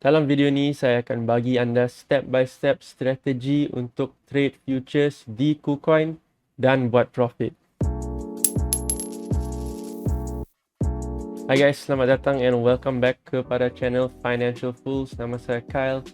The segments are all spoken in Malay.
Dalam video ni saya akan bagi anda step by step strategi untuk trade futures di KuCoin dan buat profit. Hai guys, selamat datang and welcome back kepada channel Financial Fools. Nama saya Kyle.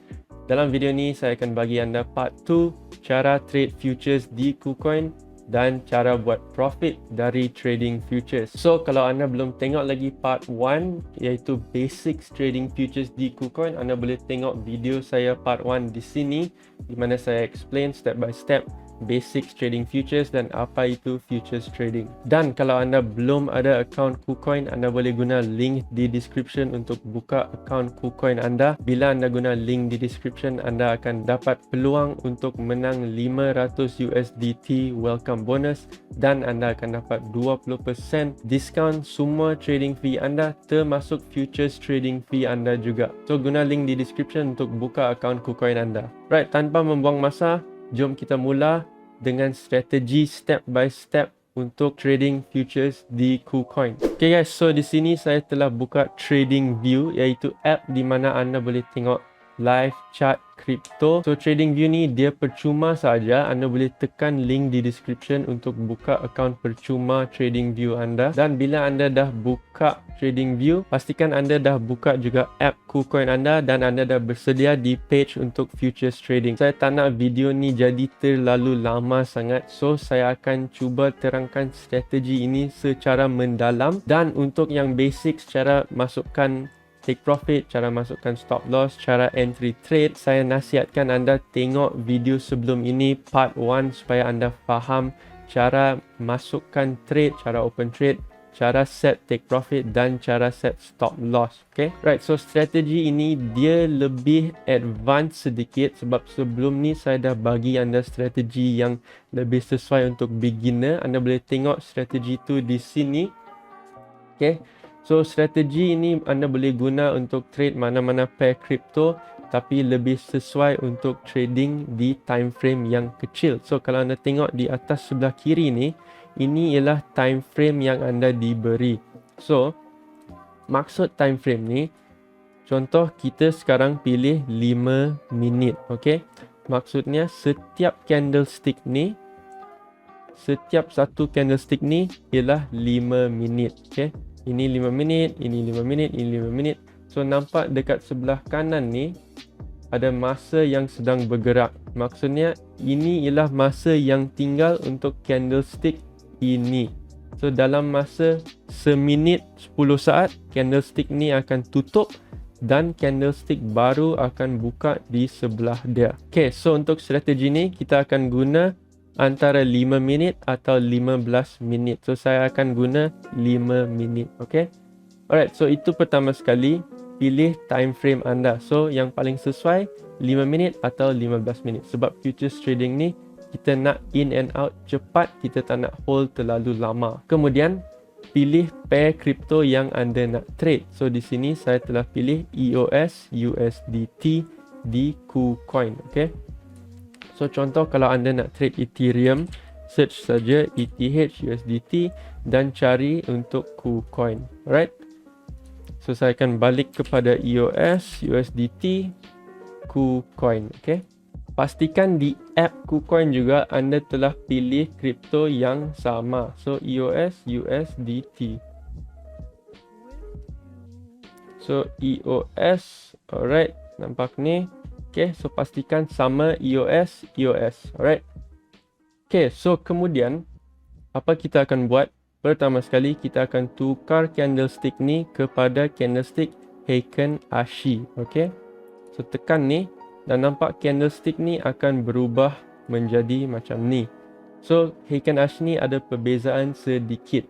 Dalam video ni saya akan bagi anda part 2 cara trade futures di KuCoin dan cara buat profit dari trading futures. So kalau anda belum tengok lagi part 1 iaitu basics trading futures di KuCoin, anda boleh tengok video saya part 1 di sini di mana saya explain step by step basics trading futures dan apa itu futures trading. Dan kalau anda belum ada account KuCoin, anda boleh guna link di description untuk buka account KuCoin anda. Bila anda guna link di description, anda akan dapat peluang untuk menang 500 USDT welcome bonus dan anda akan dapat 20% diskaun semua trading fee anda termasuk futures trading fee anda juga. So guna link di description untuk buka account KuCoin anda. Right, tanpa membuang masa, jom kita mula dengan strategi step by step untuk trading futures di KuCoin. Okay guys, so di sini saya telah buka Trading View iaitu app di mana anda boleh tengok live chart crypto. So Trading View ni dia percuma saja. Anda boleh tekan link di description untuk buka account percuma Trading View anda. Dan bila anda dah buka Trading View, pastikan anda dah buka juga app KuCoin anda dan anda dah bersedia di page untuk futures trading. Saya tak nak video ni jadi terlalu lama sangat, so saya akan cuba terangkan strategi ini secara mendalam. Dan untuk yang basic, cara masukkan take profit, cara masukkan stop loss, cara entry trade, saya nasihatkan anda tengok video sebelum ini part 1 supaya anda faham cara masukkan trade, cara open trade, cara set take profit dan cara set stop loss. Okay, right, so strategi ini dia lebih advance sedikit sebab sebelum ni saya dah bagi anda strategi yang lebih sesuai untuk beginner. Anda boleh tengok strategi tu di sini. Okay, so strategi ini anda boleh guna untuk trade mana-mana pair crypto tapi lebih sesuai untuk trading di time frame yang kecil. So kalau anda tengok di atas sebelah kiri ni, ini ialah time frame yang anda diberi. So maksud time frame ni, contoh kita sekarang pilih 5 minit. Okay, maksudnya setiap candlestick ni, setiap satu candlestick ni ialah 5 minit. Okay, ini 5 minit, ini 5 minit, ini 5 minit. So nampak dekat sebelah kanan ni ada masa yang sedang bergerak. Maksudnya ini ialah masa yang tinggal untuk candlestick ini. So dalam masa seminit 10 saat, candlestick ni akan tutup dan candlestick baru akan buka di sebelah dia. Okay, so untuk strategi ni kita akan guna antara 5 minit atau 15 minit. So saya akan guna 5 minit. Okay, alright, so itu pertama sekali, pilih time frame anda. So yang paling sesuai 5 minit atau 15 minit sebab futures trading ni kita nak in and out cepat, kita tak nak hold terlalu lama. Kemudian pilih pair crypto yang anda nak trade. So di sini saya telah pilih EOS USDT di KuCoin. Okay, so contoh kalau anda nak trade Ethereum, search saja ETH USDT dan cari untuk KuCoin. Alright, so saya akan balik kepada EOS USDT KuCoin. Okay, pastikan di app KuCoin juga anda telah pilih kripto yang sama. So EOS USDT. So EOS, alright, nampak ni. Okay, so pastikan sama EOS. Alright. Okay, so kemudian apa kita akan buat? Pertama sekali kita akan tukar candlestick ni kepada candlestick Heiken Ashi. Okay, so tekan ni dan nampak candlestick ni akan berubah menjadi macam ni. So Heiken Ashi ni ada perbezaan sedikit.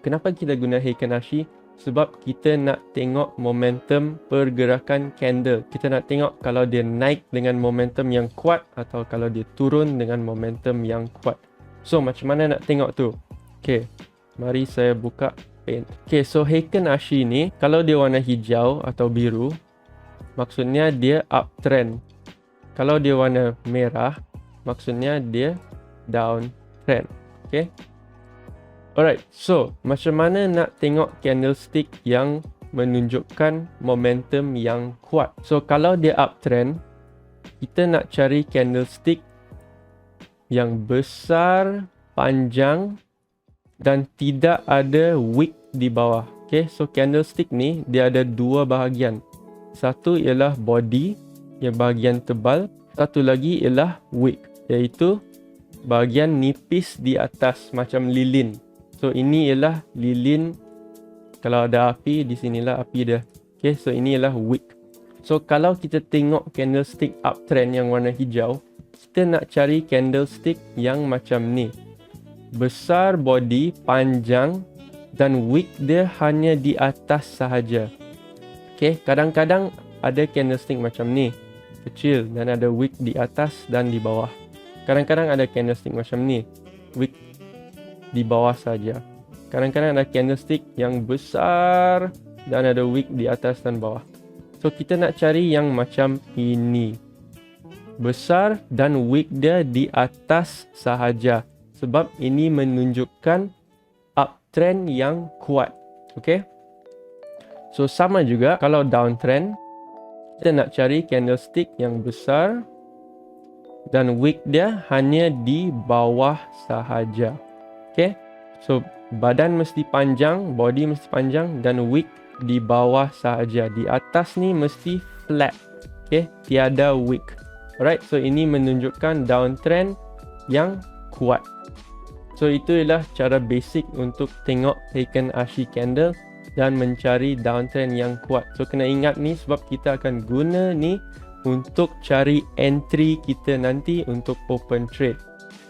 Kenapa kita guna Heiken Ashi? Sebab kita nak tengok momentum pergerakan candle. Kita nak tengok kalau dia naik dengan momentum yang kuat atau kalau dia turun dengan momentum yang kuat. So macam mana nak tengok tu? Okay, mari saya buka paint. Okay, so Heiken Ashi ni kalau dia warna hijau atau biru, maksudnya dia uptrend. Kalau dia warna merah, maksudnya dia downtrend. Okay, alright, so macam mana nak tengok candlestick yang menunjukkan momentum yang kuat. So kalau dia uptrend, kita nak cari candlestick yang besar, panjang dan tidak ada wick di bawah. Okay, so candlestick ni dia ada dua bahagian. Satu ialah body, yang bahagian tebal. Satu lagi ialah wick, iaitu bahagian nipis di atas macam lilin. So ini ialah lilin. Kalau ada api, di sinilah api dia. Okay, so ini ialah wick. So kalau kita tengok candlestick uptrend yang warna hijau, kita nak cari candlestick yang macam ni. Besar body, panjang dan wick dia hanya di atas sahaja. Okay, kadang-kadang ada candlestick macam ni, kecil dan ada wick di atas dan di bawah. Kadang-kadang ada candlestick macam ni, wick di bawah saja. Kadang-kadang ada candlestick yang besar dan ada wick di atas dan bawah. So kita nak cari yang macam ini. Besar dan wick dia di atas sahaja. Sebab ini menunjukkan uptrend yang kuat. Okay. So sama juga kalau downtrend, kita nak cari candlestick yang besar dan wick dia hanya di bawah sahaja. Okay. So badan mesti panjang, body mesti panjang dan wick di bawah sahaja. Di atas ni mesti flat. Okay, tiada wick. Alright, so ini menunjukkan downtrend yang kuat. So itu ialah cara basic untuk tengok Heiken Ashi candle dan mencari downtrend yang kuat. So kena ingat ni sebab kita akan guna ni untuk cari entry kita nanti untuk open trade.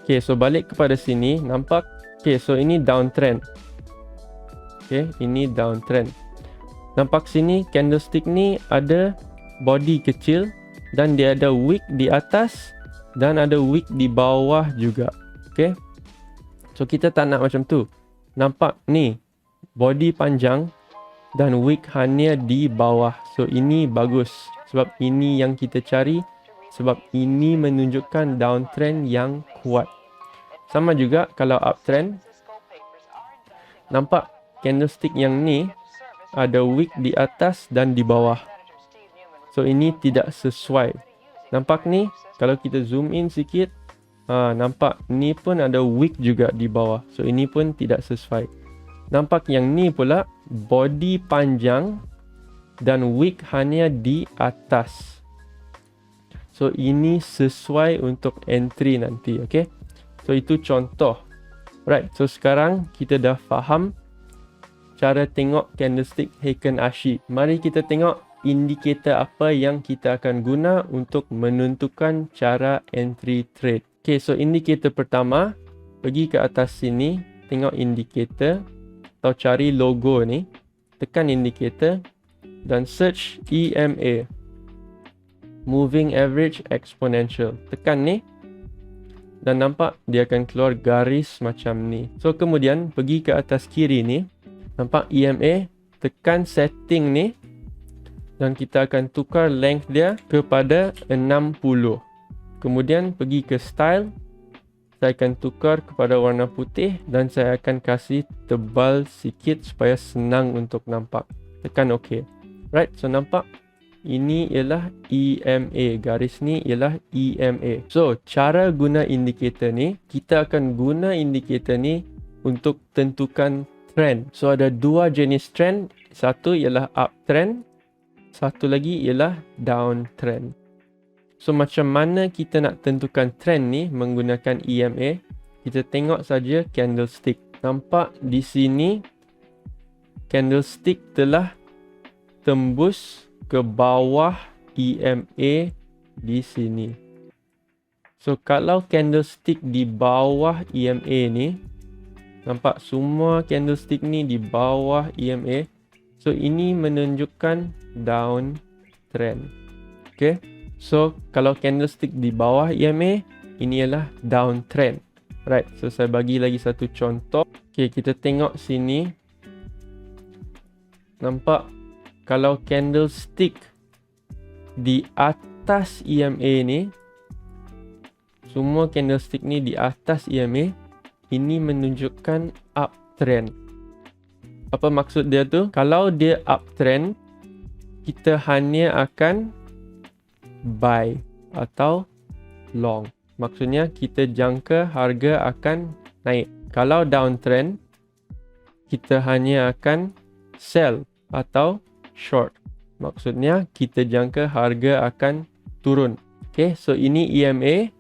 Okay, so balik kepada sini, nampak? Okay, so ini downtrend. Okay, ini downtrend. Nampak sini candlestick ni ada body kecil dan dia ada wick di atas dan ada wick di bawah juga. Okay, so kita tak nak macam tu. Nampak ni body panjang dan wick hanya di bawah. So ini bagus sebab ini yang kita cari, sebab ini menunjukkan downtrend yang kuat. Sama juga kalau uptrend, nampak candlestick yang ni ada wick di atas dan di bawah. So ini tidak sesuai. Nampak ni, kalau kita zoom in sikit, nampak ni pun ada wick juga di bawah. So ini pun tidak sesuai. Nampak yang ni pula body panjang dan wick hanya di atas. So ini sesuai untuk entry nanti, okay? So itu contoh. Right, so sekarang kita dah faham cara tengok candlestick Heiken Ashi. Mari kita tengok indikator apa yang kita akan guna untuk menentukan cara entry trade. Okay, so indikator pertama, pergi ke atas sini, tengok indikator atau cari logo ni, tekan indikator dan search EMA, Moving Average Exponential. Tekan ni dan nampak dia akan keluar garis macam ni. So kemudian pergi ke atas kiri ni, nampak EMA, tekan setting ni dan kita akan tukar length dia kepada 60. Kemudian pergi ke style, saya akan tukar kepada warna putih dan saya akan kasih tebal sikit supaya senang untuk nampak. Tekan OK. Right, so nampak ini ialah EMA, garis ni ialah EMA. So cara guna indikator ni, kita akan guna indikator ni untuk tentukan trend. So ada dua jenis trend, satu ialah uptrend, satu lagi ialah downtrend. So macam mana kita nak tentukan trend ni menggunakan EMA? Kita tengok saja candlestick. Nampak di sini candlestick telah tembus ke bawah EMA di sini. So kalau candlestick di bawah EMA ni, nampak semua candlestick ni di bawah EMA. So ini menunjukkan downtrend. Okay, so kalau candlestick di bawah EMA, ini ialah downtrend. Right, so saya bagi lagi satu contoh. Okay, kita tengok sini. Nampak kalau candlestick di atas EMA ni, semua candlestick ni di atas EMA, ini menunjukkan uptrend. Apa maksud dia tu? Kalau dia uptrend, kita hanya akan buy atau long. Maksudnya kita jangka harga akan naik. Kalau downtrend, kita hanya akan sell atau short. Maksudnya kita jangka harga akan turun. Okay, so ini EMA.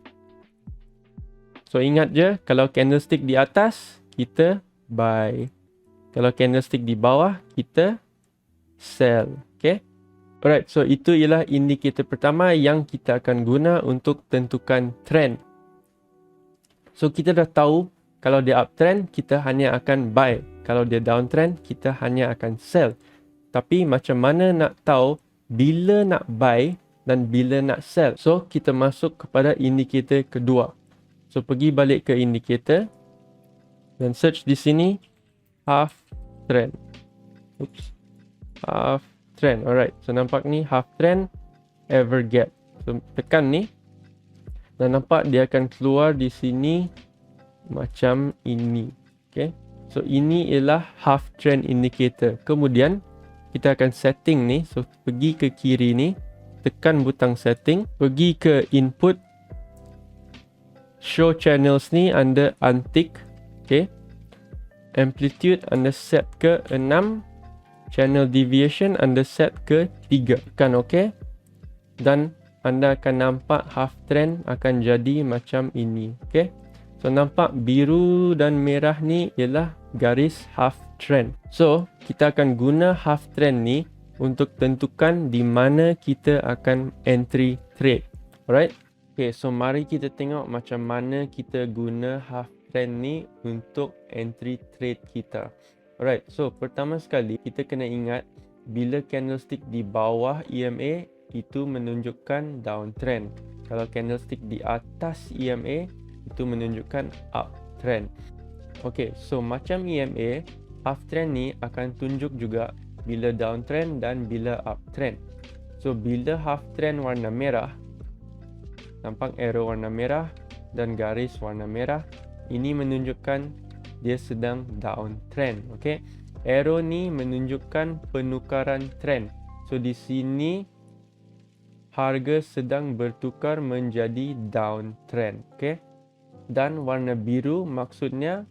So ingat je, kalau candlestick di atas, kita buy. Kalau candlestick di bawah, kita sell. Okay. Alright, so itu ialah indikator pertama yang kita akan guna untuk tentukan trend. So kita dah tahu kalau dia uptrend, kita hanya akan buy. Kalau dia downtrend, kita hanya akan sell. Tapi macam mana nak tahu bila nak buy dan bila nak sell? So kita masuk kepada indikator kedua. So pergi balik ke indikator dan search di sini half trend. Oops. Half trend. Alright. So nampak ni half trend ever gap. So tekan ni dan nampak dia akan keluar di sini macam ini. Okay. So ini ialah half trend indicator. Kemudian kita akan setting ni. So pergi ke kiri ni, tekan butang setting, pergi ke input, show channels ni anda untick. Okay. Amplitude anda set ke 6. Channel deviation anda set ke 3. Tekan OK. Dan anda akan nampak half trend akan jadi macam ini. Okay. So nampak biru dan merah ni ialah garis half trend. So kita akan guna half trend ni untuk tentukan di mana kita akan entry trade. Alright. Okay, so mari kita tengok macam mana kita guna half trend ni untuk entry trade kita. Alright, so pertama sekali kita kena ingat bila candlestick di bawah EMA itu menunjukkan downtrend. Kalau candlestick di atas EMA itu menunjukkan uptrend. Okay, so macam EMA, half trend ni akan tunjuk juga bila downtrend dan bila uptrend. So bila half trend warna merah, nampak arrow warna merah dan garis warna merah, ini menunjukkan dia sedang downtrend. Okay, arrow ni menunjukkan penukaran trend. So di sini harga sedang bertukar menjadi downtrend. Okay, dan warna biru maksudnya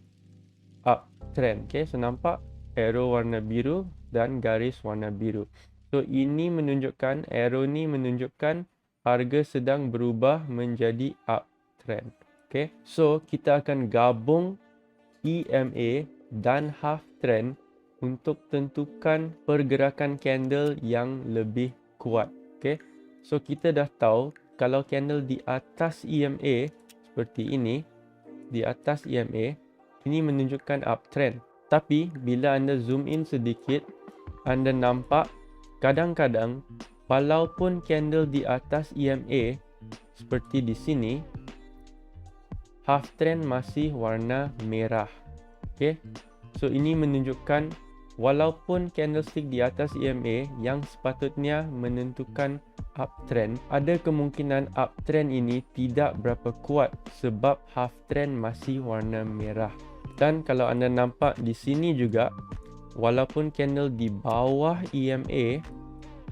uptrend. Okay, so nampak arrow warna biru dan garis warna biru. So ini menunjukkan, arrow ni menunjukkan harga sedang berubah menjadi uptrend. Okay, so kita akan gabung EMA dan half trend untuk tentukan pergerakan candle yang lebih kuat. Okay, so kita dah tahu kalau candle di atas EMA seperti ini, di atas EMA, ini menunjukkan uptrend. Tapi bila anda zoom in sedikit, anda nampak kadang-kadang walaupun candle di atas EMA seperti di sini, half trend masih warna merah. Okay, so ini menunjukkan walaupun candlestick di atas EMA yang sepatutnya menentukan uptrend, ada kemungkinan uptrend ini tidak berapa kuat sebab half trend masih warna merah. Dan kalau anda nampak di sini juga, walaupun candle di bawah EMA,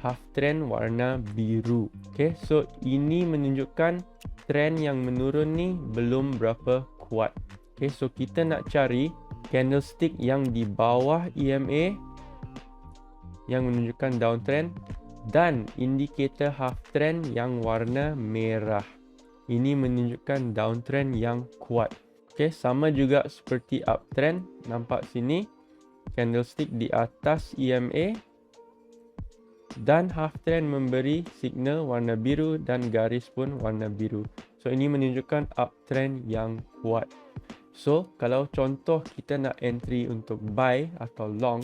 half trend warna biru. Okay, so ini menunjukkan trend yang menurun ni belum berapa kuat. Okay, so kita nak cari candlestick yang di bawah EMA yang menunjukkan downtrend dan indikator half trend yang warna merah. Ini menunjukkan downtrend yang kuat. Okay, sama juga seperti uptrend. Nampak sini candlestick di atas EMA dan half trend memberi signal warna biru dan garis pun warna biru. So ini menunjukkan uptrend yang kuat. So kalau contoh kita nak entry untuk buy atau long,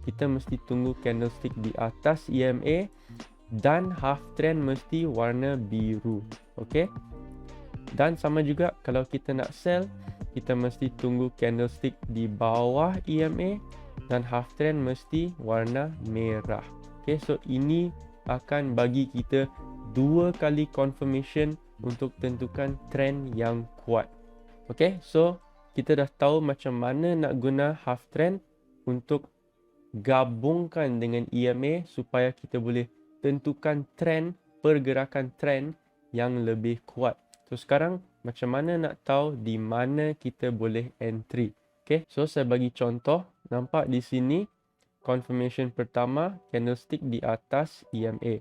kita mesti tunggu candlestick di atas EMA dan half trend mesti warna biru. Okay, dan sama juga kalau kita nak sell, kita mesti tunggu candlestick di bawah EMA dan half trend mesti warna merah. Okay, so ini akan bagi kita 2 kali confirmation untuk tentukan trend yang kuat. Okay, so kita dah tahu macam mana nak guna half trend untuk gabungkan dengan EMA supaya kita boleh tentukan trend, pergerakan trend yang lebih kuat. So sekarang macam mana nak tahu di mana kita boleh entry? Okay, so saya bagi contoh. Nampak di sini confirmation pertama candlestick di atas EMA.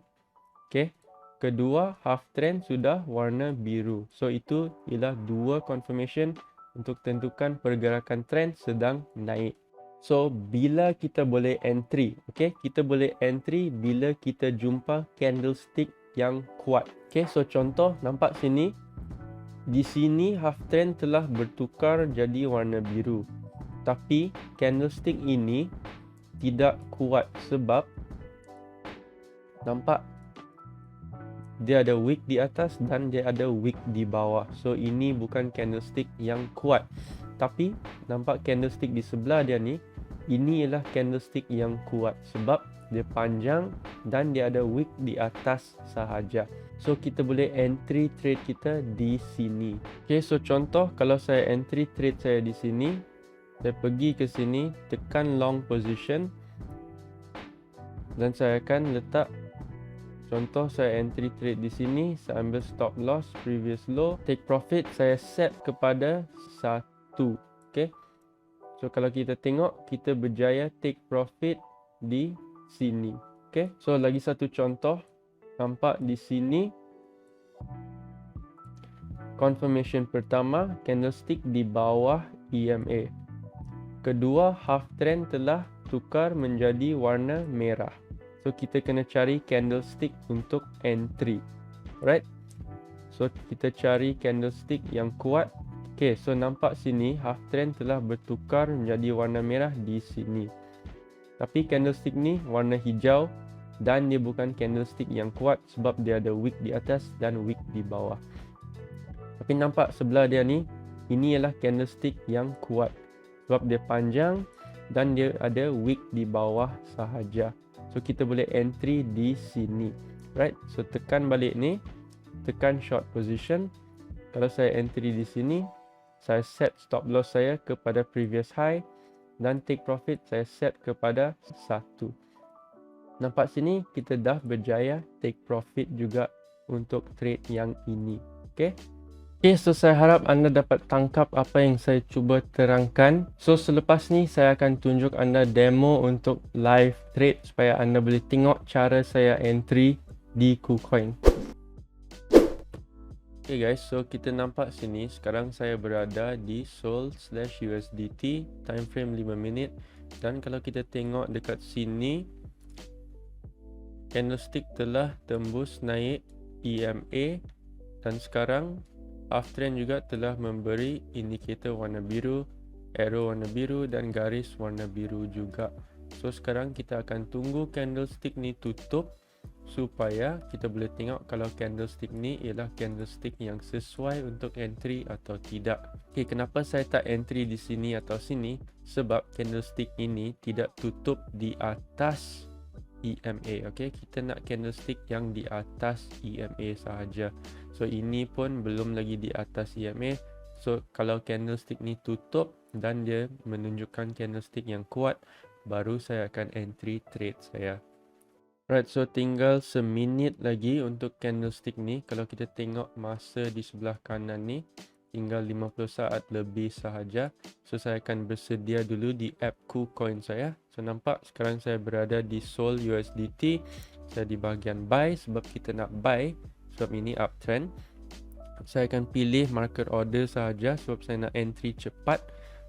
Okay, kedua half trend sudah warna biru. So itu ialah dua confirmation untuk tentukan pergerakan trend sedang naik. So bila kita boleh entry? Okay, kita boleh entry bila kita jumpa candlestick yang kuat. Okay, so contoh nampak sini. Di sini half trend telah bertukar jadi warna biru. Tapi candlestick ini tidak kuat sebab nampak dia ada wick di atas dan dia ada wick di bawah. So ini bukan candlestick yang kuat. Tapi nampak candlestick di sebelah dia ni, ini ialah candlestick yang kuat sebab dia panjang dan dia ada wick di atas sahaja. So kita boleh entry trade kita di sini. Okay, so contoh kalau saya entry trade saya di sini, saya pergi ke sini, tekan long position dan saya akan letak, contoh saya entry trade di sini, saya ambil stop loss, previous low, take profit saya set kepada 1. Okay, so kalau kita tengok, kita berjaya take profit di sini. Okay, so lagi satu contoh, nampak di sini confirmation pertama candlestick di bawah EMA. Kedua half trend telah tukar menjadi warna merah. So kita kena cari candlestick untuk entry. Right? So kita cari candlestick yang kuat. Okay, so nampak sini half trend telah bertukar menjadi warna merah di sini. Tapi candlestick ni warna hijau dan dia bukan candlestick yang kuat sebab dia ada wick di atas dan wick di bawah. Tapi nampak sebelah dia ni, ini ialah candlestick yang kuat sebab dia panjang dan dia ada wick di bawah sahaja. So kita boleh entry di sini. Right? So tekan balik ni, tekan short position. Kalau saya entry di sini, saya set stop loss saya kepada previous high dan take profit saya set kepada 1. Nampak sini kita dah berjaya take profit juga untuk trade yang ini. Okay? Okay, so saya harap anda dapat tangkap apa yang saya cuba terangkan. So selepas ni saya akan tunjuk anda demo untuk live trade supaya anda boleh tengok cara saya entry di KuCoin. Okay guys, so kita nampak sini sekarang saya berada di SOL/USDT time frame 5 minit dan kalau kita tengok dekat sini candlestick telah tembus naik EMA dan sekarang uptrend juga telah memberi indikator warna biru, arrow warna biru dan garis warna biru juga. So sekarang kita akan tunggu candlestick ni tutup supaya kita boleh tengok kalau candlestick ni ialah candlestick yang sesuai untuk entry atau tidak. Okay, kenapa saya tak entry di sini atau sini? Sebab candlestick ini tidak tutup di atas EMA. Okay, kita nak candlestick yang di atas EMA sahaja. So ini pun belum lagi di atas EMA. So kalau candlestick ni tutup dan dia menunjukkan candlestick yang kuat, baru saya akan entry trade saya. Right, so tinggal seminit lagi untuk candlestick ni. Kalau kita tengok masa di sebelah kanan ni, tinggal 50 saat lebih sahaja. So saya akan bersedia dulu di app KuCoin saya. So nampak sekarang saya berada di SOL USDT. Saya di bahagian buy sebab kita nak buy sebab ini uptrend. Saya akan pilih market order sahaja sebab saya nak entry cepat.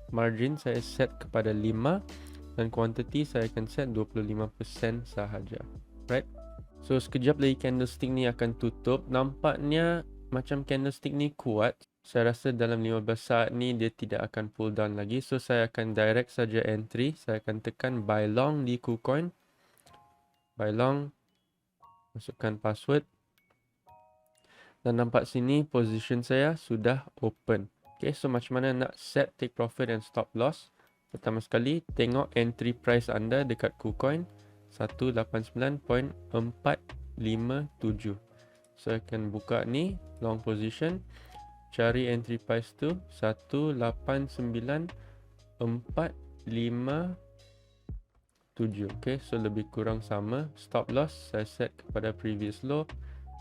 Margin saya set kepada 5 dan quantity saya akan set 25% sahaja. Right? So sekejap lagi candlestick ni akan tutup. Nampaknya macam candlestick ni kuat. Saya rasa dalam 15 saat ni dia tidak akan pull down lagi. So saya akan direct saja entry. Saya akan tekan buy long di KuCoin. Buy long. Masukkan password. Dan nampak sini position saya sudah open. Okay, so macam mana nak set take profit and stop loss? Pertama sekali, tengok entry price anda dekat KuCoin 189.457. So akan buka ni long position. Cari entry price tu 189.457. Okay, so lebih kurang sama. Stop loss saya set kepada previous low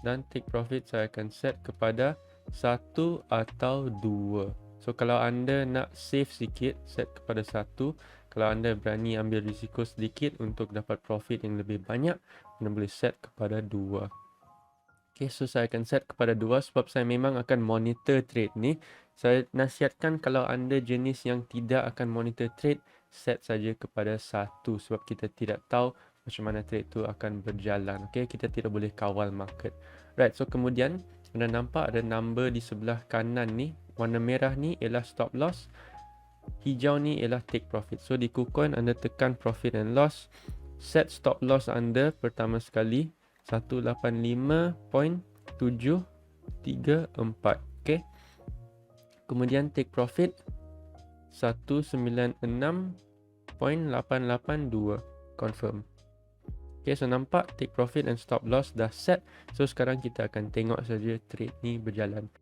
dan take profit saya akan set kepada 1 atau 2. So kalau anda nak save sikit, set kepada 1. Kalau anda berani ambil risiko sedikit untuk dapat profit yang lebih banyak, anda boleh set kepada 2. Okay, so saya akan set kepada 2 sebab saya memang akan monitor trade ni. Saya nasihatkan kalau anda jenis yang tidak akan monitor trade, set saja kepada 1 sebab kita tidak tahu macam mana trade tu akan berjalan. Okay, kita tidak boleh kawal market. Right, so kemudian anda nampak ada number di sebelah kanan ni. Warna merah ni ialah stop loss. Hijau ni ialah take profit. So di KuCoin anda tekan profit and loss. Set stop loss anda pertama sekali 185.734. Okay. Kemudian take profit 196.882. Confirm. Okay, so nampak take profit and stop loss dah set. So sekarang kita akan tengok saja trade ni berjalan.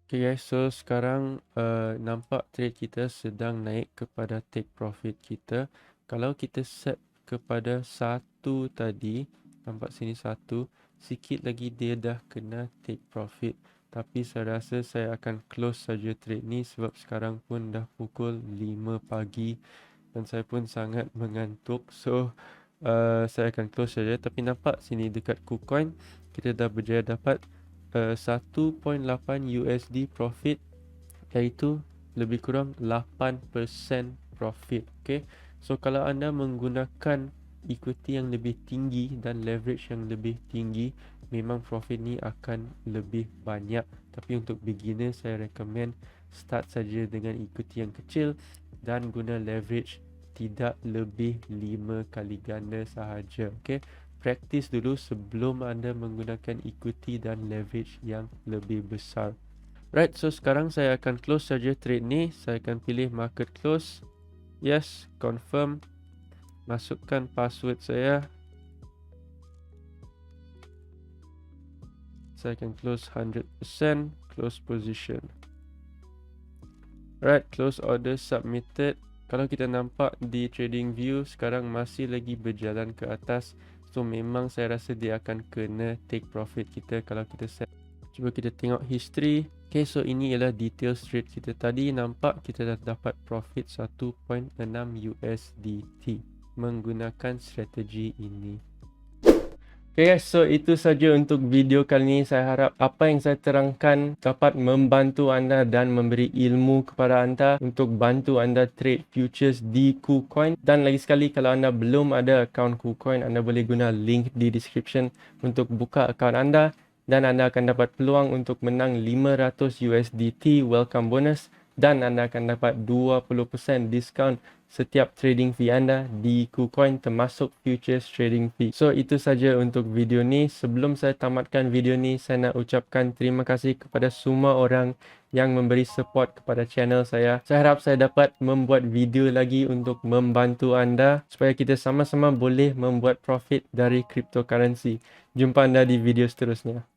Okay guys, so sekarang nampak trade kita sedang naik kepada take profit kita. Kalau kita set kepada 1 tadi, nampak sini 1, sikit lagi dia dah kena take profit. Tapi saya rasa saya akan close saja trade ni sebab sekarang pun dah pukul 5 pagi dan saya pun sangat mengantuk. So saya akan close saja. Tapi nampak sini dekat KuCoin kita dah berjaya dapat 1.8 USD profit, iaitu lebih kurang 8% profit. Okay, so kalau anda menggunakan equity yang lebih tinggi dan leverage yang lebih tinggi, memang profit ni akan lebih banyak. Tapi untuk beginner saya recommend start saja dengan equity yang kecil dan guna leverage tidak lebih 5 kali ganda sahaja. Okay, practice dulu sebelum anda menggunakan equity dan leverage yang lebih besar. Right, so sekarang saya akan close saja trade ni. Saya akan pilih market close. Yes, confirm. Masukkan password saya. Saya akan close 100%. Close position. Right, close order submitted. Kalau kita nampak di trading view sekarang masih lagi berjalan ke atas. So memang saya rasa dia akan kena take profit kita kalau kita set. Cuba kita tengok history. Okay, so ini ialah details trade kita tadi. Nampak kita dah dapat profit 1.6 USDT menggunakan strategi ini. Okay guys, so itu saja untuk video kali ini. Saya harap apa yang saya terangkan dapat membantu anda dan memberi ilmu kepada anda untuk bantu anda trade futures di KuCoin. Dan lagi sekali, kalau anda belum ada akaun KuCoin, anda boleh guna link di description untuk buka akaun anda. Dan anda akan dapat peluang untuk menang 500 USDT welcome bonus. Dan anda akan dapat 20% diskaun setiap trading fee anda di KuCoin termasuk futures trading fee. So itu saja untuk video ni. Sebelum saya tamatkan video ni, saya nak ucapkan terima kasih kepada semua orang yang memberi support kepada channel saya. Saya harap saya dapat membuat video lagi untuk membantu anda supaya kita sama-sama boleh membuat profit dari cryptocurrency. Jumpa anda di video seterusnya.